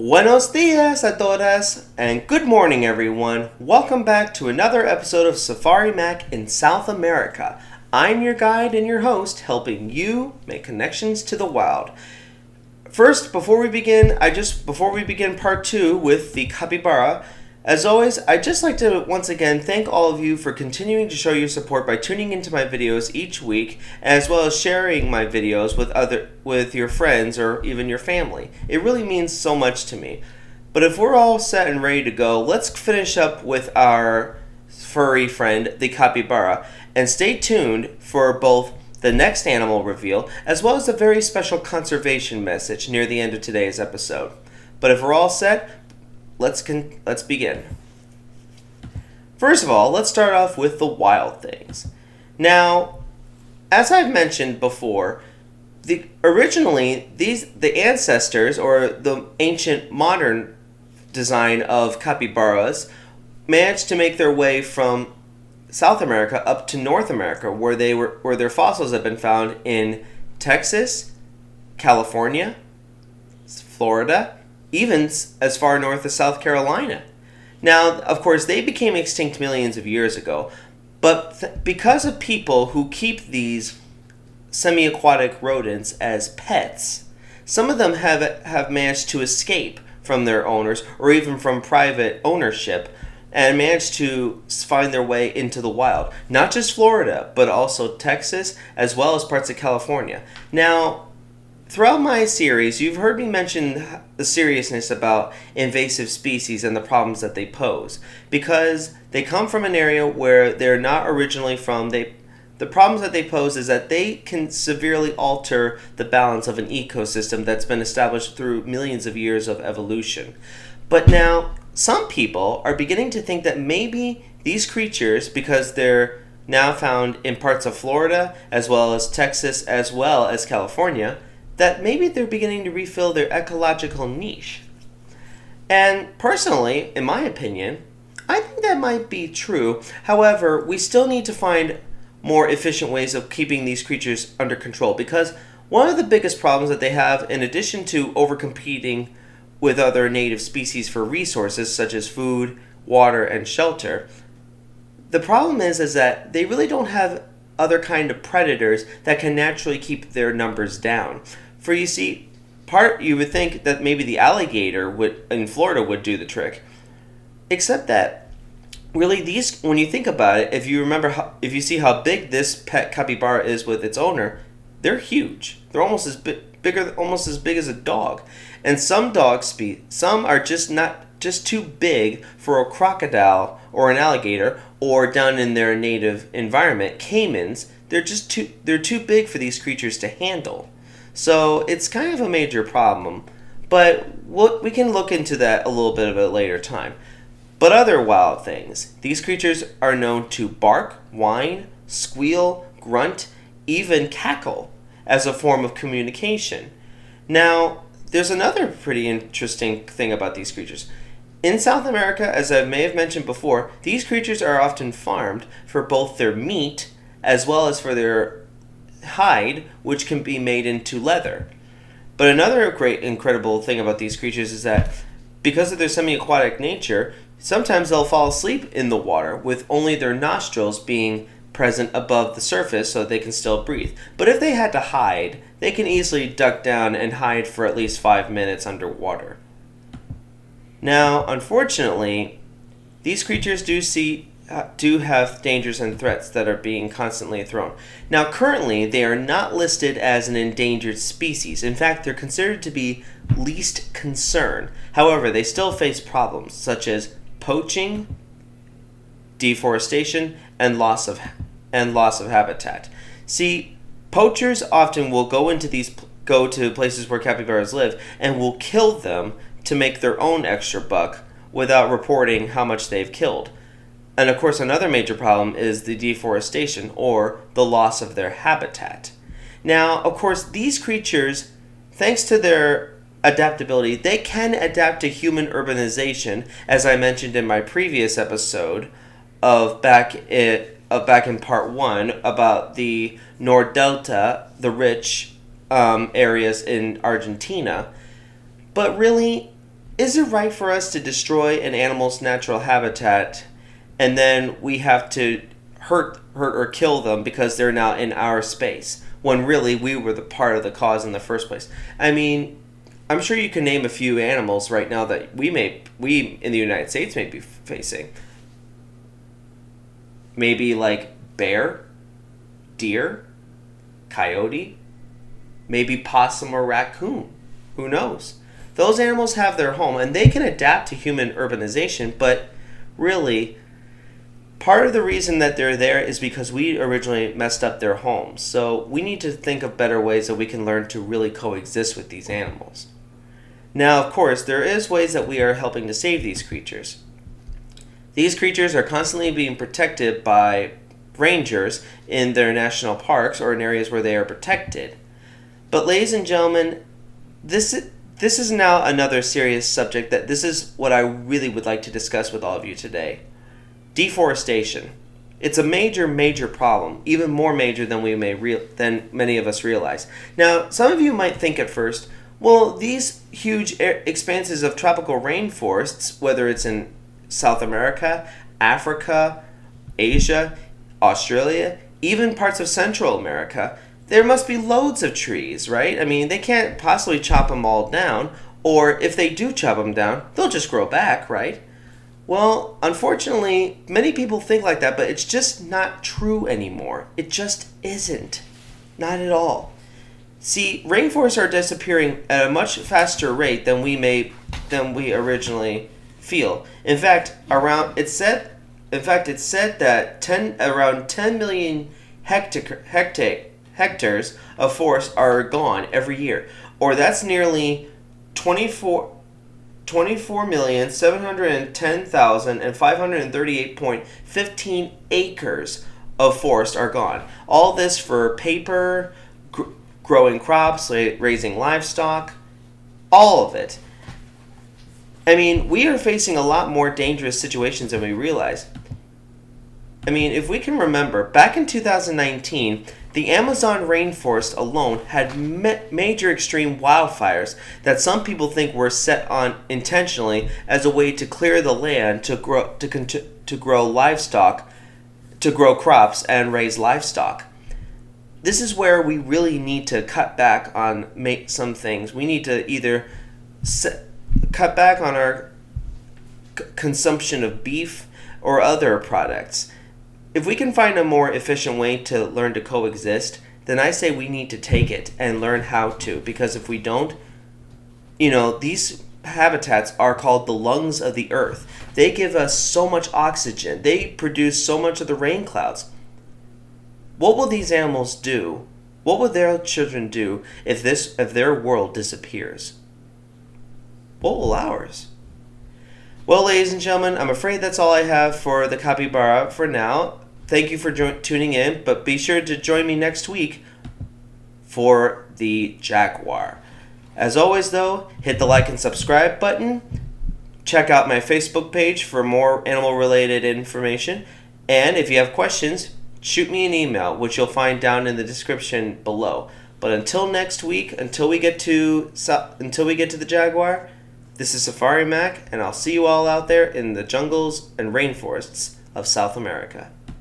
Buenos dias a todas, and good morning, everyone. Welcome back to another episode of Safari Mack in South America. I'm your guide and your host, helping you make connections to the wild. First, before we begin part 2 with the capybara, as always, I'd just like to once again thank all of you for continuing to show your support by tuning into my videos each week, as well as sharing my videos with your friends or even your family. It really means so much to me. But if we're all set and ready to go, let's finish up with our furry friend, the capybara, and stay tuned for both the next animal reveal, as well as a very special conservation message near the end of today's episode. But if we're all set, let's begin. First of all, let's start off with the wild things. Now, as I've mentioned before, the ancestors or the ancient modern design of capybaras managed to make their way from South America up to North America, where their fossils have been found in Texas, California, Florida, even as far north as South Carolina. Now, of course, they became extinct millions of years ago, but because of people who keep these semi-aquatic rodents as pets, some of them have managed to escape from their owners or even from private ownership and managed to find their way into the wild. Not just Florida, but also Texas, as well as parts of California. Now, throughout my series, you've heard me mention the seriousness about invasive species and the problems that they pose. Because they come from an area where they're not originally from, the problems that they pose is that they can severely alter the balance of an ecosystem that's been established through millions of years of evolution. But now, some people are beginning to think that maybe these creatures, because they're now found in parts of Florida, as well as Texas, as well as California, that maybe they're beginning to refill their ecological niche. And personally, in my opinion, I think that might be true. However, we still need to find more efficient ways of keeping these creatures under control, because one of the biggest problems that they have, in addition to overcompeting with other native species for resources such as food, water, and shelter, the problem is that they really don't have other kind of predators that can naturally keep their numbers down. For you see, you would think that maybe the alligator in Florida would do the trick, except that really when you think about it, if you see how big this pet capybara is with its owner, they're huge. They're almost as big as a dog, and some are just too big for a crocodile or an alligator, or down in their native environment, caimans. They're too big for these creatures to handle. So it's kind of a major problem, but we can look into that a little bit of a later time. But other wild things. These creatures are known to bark, whine, squeal, grunt, even cackle as a form of communication. Now, there's another pretty interesting thing about these creatures. In South America, as I may have mentioned before, these creatures are often farmed for both their meat as well as for their hide, which can be made into leather. But another great incredible thing about these creatures is that because of their semi-aquatic nature, sometimes they'll fall asleep in the water with only their nostrils being present above the surface so they can still breathe. But if they had to hide, they can easily duck down and hide for at least 5 minutes underwater. Now, unfortunately, these creatures do have dangers and threats that are being constantly thrown. Now, currently, they are not listed as an endangered species. In fact, they're considered to be least concern. However, they still face problems such as poaching, deforestation, and loss of habitat. See, poachers often will go to places where capybaras live and will kill them to make their own extra buck without reporting how much they've killed. And of course, another major problem is the deforestation, or the loss of their habitat. Now, of course, these creatures, thanks to their adaptability, they can adapt to human urbanization, as I mentioned in my previous episode of back in part 1 about the Nordelta, the rich areas in Argentina. But really, is it right for us to destroy an animal's natural habitat and then we have to hurt or kill them because they're now in our space when really we were the part of the cause in the first place? I mean, I'm sure you can name a few animals right now that we in the United States may be facing. Maybe like bear, deer, coyote, maybe possum or raccoon. Who knows? Those animals have their home and they can adapt to human urbanization, but really, part of the reason that they're there is because we originally messed up their homes. So we need to think of better ways that we can learn to really coexist with these animals. Now, of course, there is ways that we are helping to save these creatures. These creatures are constantly being protected by rangers in their national parks or in areas where they are protected. But ladies and gentlemen, this is now another serious subject that this is what I really would like to discuss with all of you today. Deforestation. It's a major problem, even more major than than many of us realize. Now, some of you might think at first, well, these huge expanses of tropical rainforests, whether it's in South America, Africa, Asia, Australia, even parts of Central America, there must be loads of trees, right? I mean, they can't possibly chop them all down, or if they do chop them down, they'll just grow back, right? Well, unfortunately, many people think like that, but it's just not true anymore. It just isn't. Not at all. See, rainforests are disappearing at a much faster rate than we originally feel. In fact, it's said that around 10 million hectares of forest are gone every year, or that's nearly 24,710,538.15 acres of forest are gone. All this for paper, growing crops, raising livestock, all of it. I mean, we are facing a lot more dangerous situations than we realize. I mean, if we can remember, back in 2019, the Amazon rainforest alone had major extreme wildfires that some people think were set on intentionally as a way to clear the land to grow livestock, to grow crops and raise livestock. This is where we really need to cut back on some things. We need to either cut back on our consumption of beef or other products. If we can find a more efficient way to learn to coexist, then I say we need to take it and learn how to. Because if we don't, these habitats are called the lungs of the earth. They give us so much oxygen. They produce so much of the rain clouds. What will these animals do? What will their children do if their world disappears? What will ours? Well, ladies and gentlemen, I'm afraid that's all I have for the capybara for now. Thank you for tuning in, but be sure to join me next week for the jaguar. As always, though, hit the like and subscribe button. Check out my Facebook page for more animal-related information. And if you have questions, shoot me an email, which you'll find down in the description below. But until next week, until we get to the jaguar, this is Safari Mack, and I'll see you all out there in the jungles and rainforests of South America.